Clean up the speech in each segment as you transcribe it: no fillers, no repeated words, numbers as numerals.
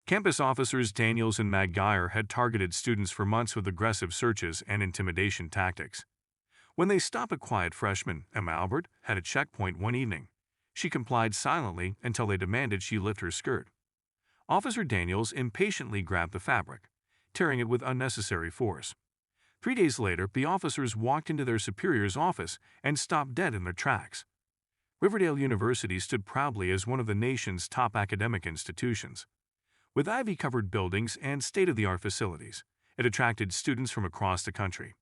Campus officers Daniels and Maguire had targeted students for months with aggressive searches and intimidation tactics. When they stopped a quiet freshman, Emma Albert, at a checkpoint one evening, she complied silently until they demanded she lift her skirt. Officer Daniels impatiently grabbed the fabric, tearing it with unnecessary force. 3 days later, the officers walked into their superior's office and stopped dead in their tracks. Riverdale University stood proudly as one of the nation's top academic institutions. With ivy-covered buildings and state-of-the-art facilities, it attracted students from across the country.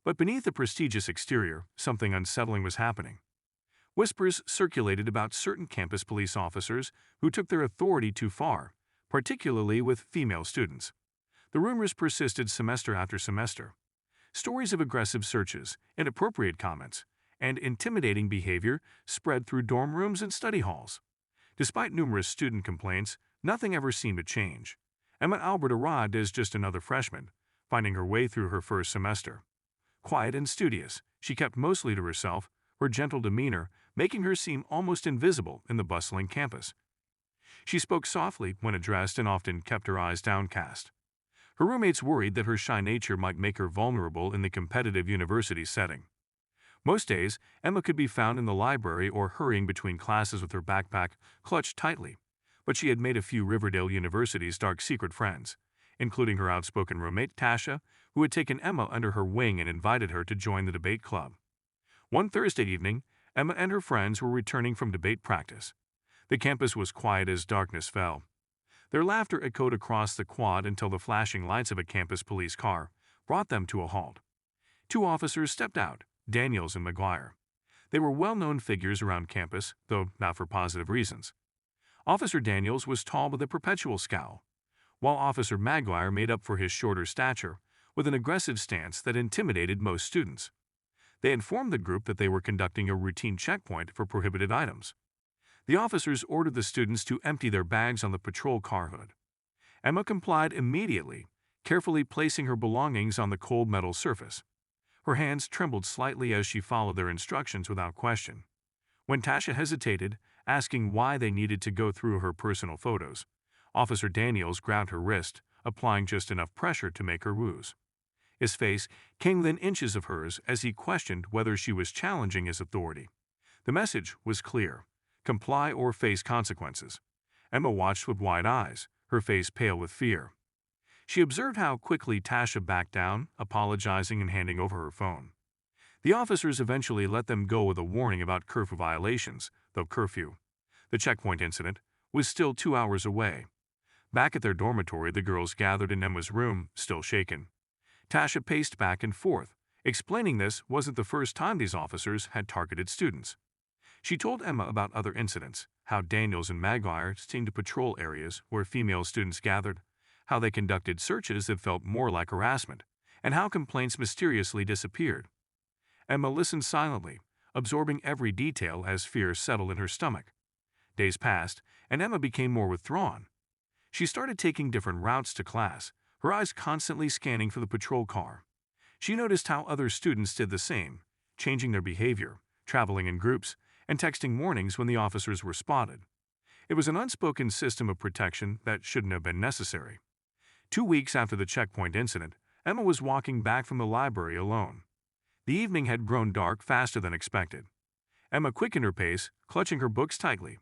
But beneath the prestigious exterior, something unsettling was happening. Whispers circulated about certain campus police officers who took their authority too far, particularly with female students. The rumors persisted semester after semester. Stories of aggressive searches, inappropriate comments, and intimidating behavior spread through dorm rooms and study halls. Despite numerous student complaints, nothing ever seemed to change. Emma Albert arrived as just another freshman, finding her way through her first semester. Quiet and studious, she kept mostly to herself, her gentle demeanor making her seem almost invisible in the bustling campus. She spoke softly when addressed and often kept her eyes downcast. Her roommates worried that her shy nature might make her vulnerable in the competitive university setting. Most days, Emma could be found in the library or hurrying between classes with her backpack clutched tightly, but she had made a few Riverdale University's dark secret friends, including her outspoken roommate Tasha, who had taken Emma under her wing and invited her to join the debate club. One Thursday evening, Emma and her friends were returning from debate practice. The campus was quiet as darkness fell. Their laughter echoed across the quad until the flashing lights of a campus police car brought them to a halt. Two officers stepped out, Daniels and Maguire. They were well-known figures around campus, though not for positive reasons. Officer Daniels was tall with a perpetual scowl, while Officer Maguire made up for his shorter stature with an aggressive stance that intimidated most students. They informed the group that they were conducting a routine checkpoint for prohibited items. The officers ordered the students to empty their bags on the patrol car hood. Emma complied immediately, carefully placing her belongings on the cold metal surface. Her hands trembled slightly as she followed their instructions without question. When Tasha hesitated, asking why they needed to go through her personal photos, Officer Daniels grabbed her wrist, applying just enough pressure to make her wooze. His face came within inches of hers as he questioned whether she was challenging his authority. The message was clear: comply or face consequences. Emma watched with wide eyes, her face pale with fear. She observed how quickly Tasha backed down, apologizing and handing over her phone. The officers eventually let them go with a warning about curfew violations, though the checkpoint incident, was still 2 hours away. Back at their dormitory, the girls gathered in Emma's room, still shaken. Tasha paced back and forth, explaining this wasn't the first time these officers had targeted students. She told Emma about other incidents, how Daniels and Maguire seemed to patrol areas where female students gathered, how they conducted searches that felt more like harassment, and how complaints mysteriously disappeared. Emma listened silently, absorbing every detail as fear settled in her stomach. Days passed, and Emma became more withdrawn. She started taking different routes to class, her eyes constantly scanning for the patrol car. She noticed how other students did the same, changing their behavior, traveling in groups, and texting warnings when the officers were spotted. It was an unspoken system of protection that shouldn't have been necessary. 2 weeks after the checkpoint incident, Emma was walking back from the library alone. The evening had grown dark faster than expected. Emma quickened her pace, clutching her books tightly.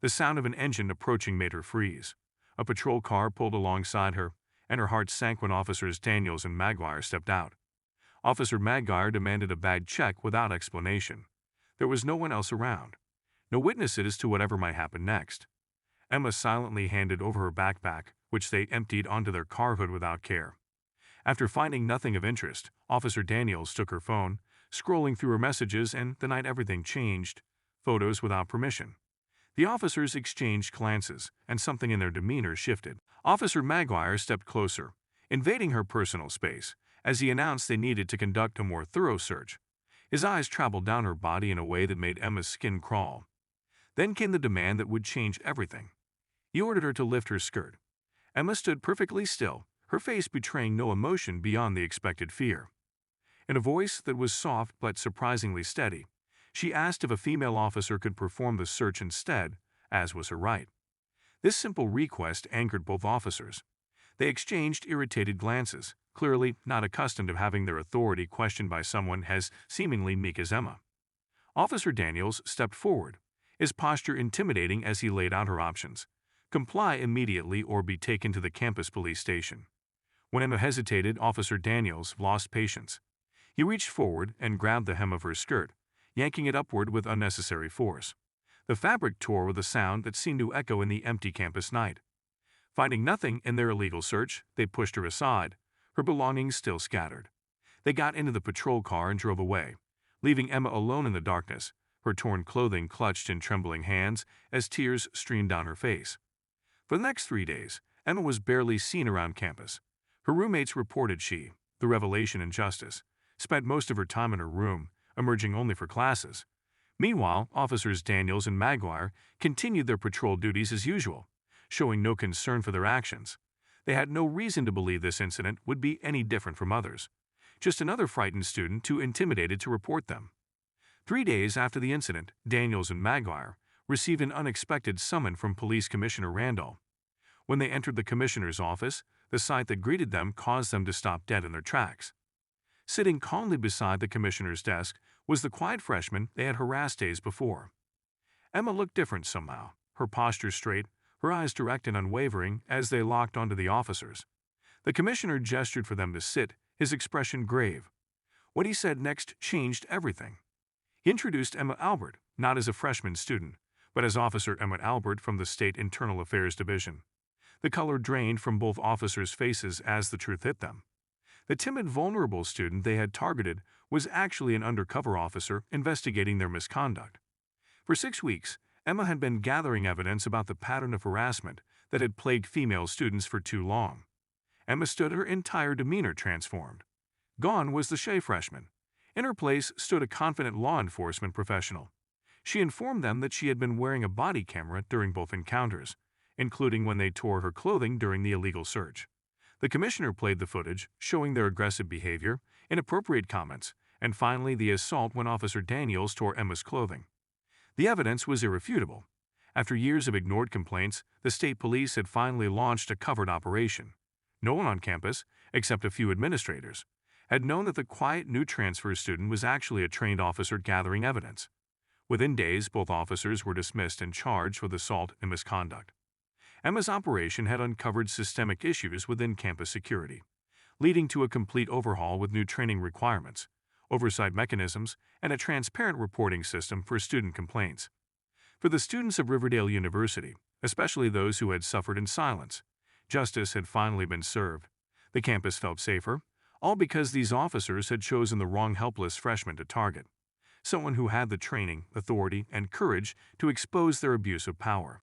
The sound of an engine approaching made her freeze. A patrol car pulled alongside her, and her heart sank when officers Daniels and Maguire stepped out. Officer Maguire demanded a bag check without explanation. There was no one else around, no witnesses to whatever might happen next. Emma silently handed over her backpack, which they emptied onto their car hood without care. After finding nothing of interest, Officer Daniels took her phone, scrolling through her messages, and the night everything changed, photos without permission. The officers exchanged glances, and something in their demeanor shifted. Officer Maguire stepped closer, invading her personal space, as he announced they needed to conduct a more thorough search. His eyes traveled down her body in a way that made Emma's skin crawl. Then came the demand that would change everything. He ordered her to lift her skirt. Emma stood perfectly still, her face betraying no emotion beyond the expected fear. In a voice that was soft but surprisingly steady, she asked if a female officer could perform the search instead, as was her right. This simple request angered both officers. They exchanged irritated glances, clearly not accustomed to having their authority questioned by someone as seemingly meek as Emma. Officer Daniels stepped forward, his posture intimidating as he laid out her options: comply immediately or be taken to the campus police station. When Emma hesitated, Officer Daniels lost patience. He reached forward and grabbed the hem of her skirt, yanking it upward with unnecessary force. The fabric tore with a sound that seemed to echo in the empty campus night. Finding nothing in their illegal search, they pushed her aside, her belongings still scattered. They got into the patrol car and drove away, leaving Emma alone in the darkness, her torn clothing clutched in trembling hands as tears streamed down her face. For the next 3 days, Emma was barely seen around campus. Her roommates reported she, the revelation in justice, spent most of her time in her room, emerging only for classes. Meanwhile, Officers Daniels and Maguire continued their patrol duties as usual, showing no concern for their actions. They had no reason to believe this incident would be any different from others. Just another frightened student too intimidated to report them. 3 days after the incident, Daniels and Maguire received an unexpected summon from Police Commissioner Randall. When they entered the commissioner's office, the sight that greeted them caused them to stop dead in their tracks. Sitting calmly beside the commissioner's desk was the quiet freshman they had harassed days before. Emma looked different somehow, her posture straight, her eyes direct and unwavering as they locked onto the officers. The commissioner gestured for them to sit, his expression grave. What he said next changed everything. He introduced Emma Albert, not as a freshman student, but as Officer Emma Albert from the State Internal Affairs Division. The color drained from both officers' faces as the truth hit them. The timid, vulnerable student they had targeted was actually an undercover officer investigating their misconduct. For 6 weeks, Emma had been gathering evidence about the pattern of harassment that had plagued female students for too long. Emma stood, her entire demeanor transformed. Gone was the shy freshman. In her place stood a confident law enforcement professional. She informed them that she had been wearing a body camera during both encounters, including when they tore her clothing during the illegal search. The commissioner played the footage, showing their aggressive behavior, inappropriate comments, and finally the assault when Officer Daniels tore Emma's clothing. The evidence was irrefutable. After years of ignored complaints, the state police had finally launched a covert operation. No one on campus, except a few administrators, had known that the quiet new transfer student was actually a trained officer gathering evidence. Within days, both officers were dismissed and charged with assault and misconduct. Emma's operation had uncovered systemic issues within campus security, leading to a complete overhaul with new training requirements, oversight mechanisms, and a transparent reporting system for student complaints. For the students of Riverdale University, especially those who had suffered in silence, justice had finally been served. The campus felt safer, all because these officers had chosen the wrong helpless freshman to target, someone who had the training, authority, and courage to expose their abuse of power.